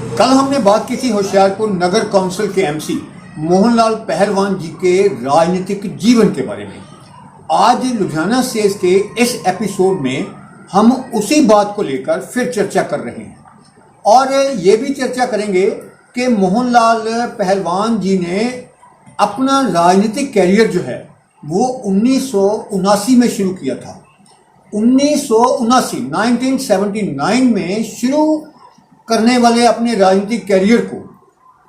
कल हमने बात की थी होशियारपुर नगर कौंसिल के एमसी मोहनलाल पहलवान जी के राजनीतिक जीवन के बारे में। आज लुधियाना सेज के इस एपिसोड में हम उसी बात को लेकर फिर चर्चा कर रहे हैं और ये भी चर्चा करेंगे कि मोहनलाल पहलवान जी ने अपना राजनीतिक कैरियर जो है वो 1979 में शुरू किया था। 1979 में शुरू करने वाले अपने राजनीतिक कैरियर को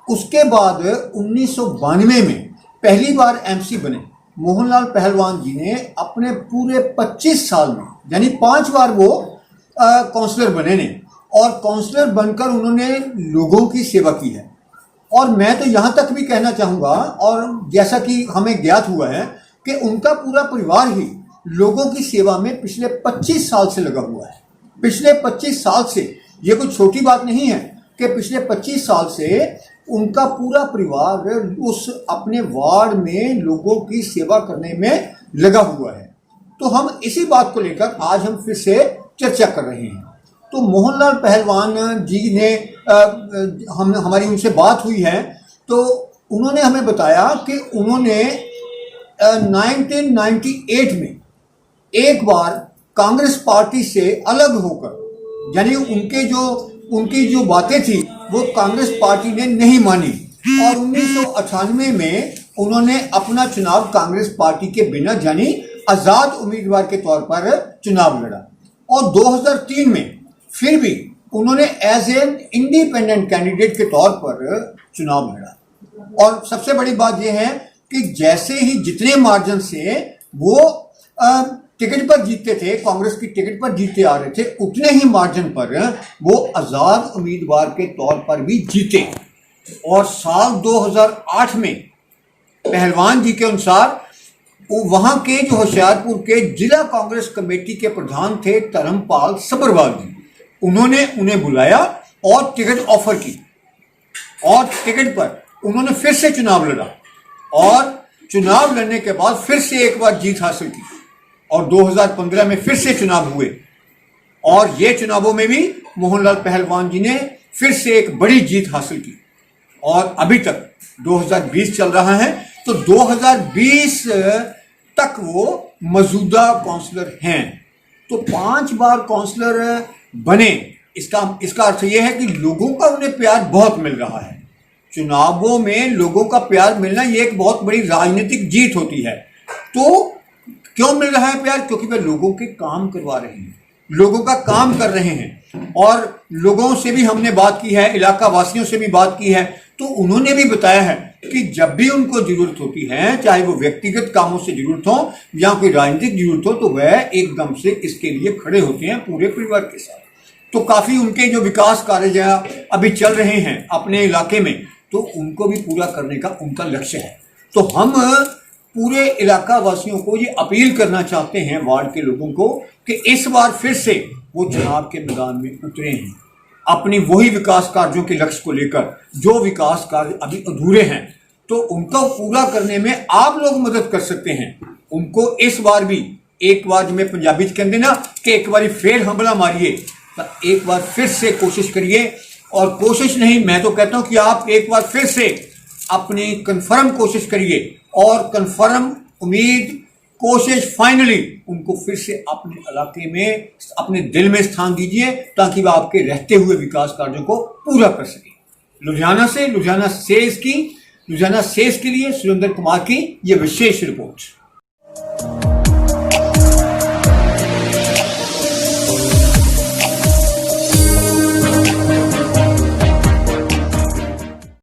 उसके बाद 1992 में पहली बार एमसी बने मोहनलाल पहलवान जी ने अपने पूरे 25 साल में, यानी 5 बार वो काउंसलर बने ने और काउंसलर बनकर उन्होंने लोगों की सेवा की है। और मैं तो यहाँ तक भी कहना चाहूँगा, और जैसा कि हमें ज्ञात हुआ है कि उनका पूरा परिवार ही लोगों की सेवा में पिछले 25 साल से लगा हुआ है। पिछले 25 साल से, ये कोई छोटी बात नहीं है कि पिछले 25 साल से उनका पूरा परिवार उस अपने वार्ड में लोगों की सेवा करने में लगा हुआ है। तो हम इसी बात को लेकर आज हम फिर से चर्चा कर रहे हैं। तो मोहनलाल पहलवान जी ने हमारी उनसे बात हुई है तो उन्होंने हमें बताया कि उन्होंने 1998 में एक बार कांग्रेस पार्टी से अलग होकर, यानी उनकी जो बातें थी वो कांग्रेस पार्टी ने नहीं मानी और 1998 में उन्होंने अपना चुनाव कांग्रेस पार्टी के बिना, यानी आजाद उम्मीदवार के तौर पर चुनाव लड़ा और 2003 में फिर भी उन्होंने एज एन इंडिपेंडेंट कैंडिडेट के तौर पर चुनाव लड़ा। और सबसे बड़ी बात यह है कि जैसे ही जितने मार्जिन से वो टिकट पर जीतते थे, कांग्रेस की टिकट पर जीते आ रहे थे, उतने ही मार्जिन पर वो आजाद उम्मीदवार के तौर पर भी जीते। और साल 2008 में पहलवान जी के अनुसार वहां के जो होशियारपुर के जिला कांग्रेस कमेटी के प्रधान थे धर्मपाल सब्रवाल जी, उन्होंने उन्हें बुलाया और टिकट ऑफर की और टिकट पर उन्होंने फिर से चुनाव लड़ा और चुनाव लड़ने के बाद फिर से एक बार जीत हासिल की और 2015 में फिर से चुनाव हुए और ये चुनावों में भी मोहनलाल पहलवान जी ने फिर से एक बड़ी जीत हासिल की और अभी तक 2020 चल रहा है तो 2020 तक वो मौजूदा काउंसलर हैं। तो 5 बार काउंसलर बने, इसका अर्थ यह है कि लोगों का उन्हें प्यार बहुत मिल रहा है। चुनावों में लोगों का प्यार मिलना ये एक बहुत बड़ी राजनीतिक जीत होती है। तो क्यों मिल रहा है प्यार? क्योंकि वे लोगों के काम करवा रहे हैं, लोगों का काम कर रहे हैं। और लोगों से भी हमने बात की है, इलाका वासियों से भी बात की है, तो उन्होंने भी बताया है कि जब भी उनको जरूरत होती है, चाहे वो व्यक्तिगत कामों से जरूरत हो या कोई राजनीतिक जरूरत हो, तो वह एकदम से इसके लिए खड़े होते हैं पूरे परिवार के साथ। तो काफी उनके जो विकास कार्य अभी चल रहे हैं अपने इलाके में, तो उनको भी पूरा करने का उनका लक्ष्य है। तो हम पूरे इलाका वासियों को ये अपील करना चाहते हैं, वार्ड के लोगों को, कि इस बार फिर से वो चुनाव के मैदान में उतरे हैं अपनी वही विकास कार्यों के लक्ष्य को लेकर। जो विकास कार्य अभी अधूरे हैं तो उनको पूरा करने में आप लोग मदद कर सकते हैं। उनको इस बार भी एक बार, जो मैं पंजाबी च कहते ना कि एक बार फिर हमला मारिए, तो एक बार फिर से कोशिश करिए। और कोशिश नहीं, मैं तो कहता हूं कि आप एक बार फिर से अपनी कंफर्म कोशिश करिए और कंफर्म उम्मीद, कोशिश, फाइनली उनको फिर से अपने इलाके में, अपने दिल में स्थान दीजिए ताकि वह आपके रहते हुए विकास कार्यों को पूरा कर सके। लुधियाना से, लुधियाना सेज के लिए सुरेंद्र कुमार की यह विशेष रिपोर्ट।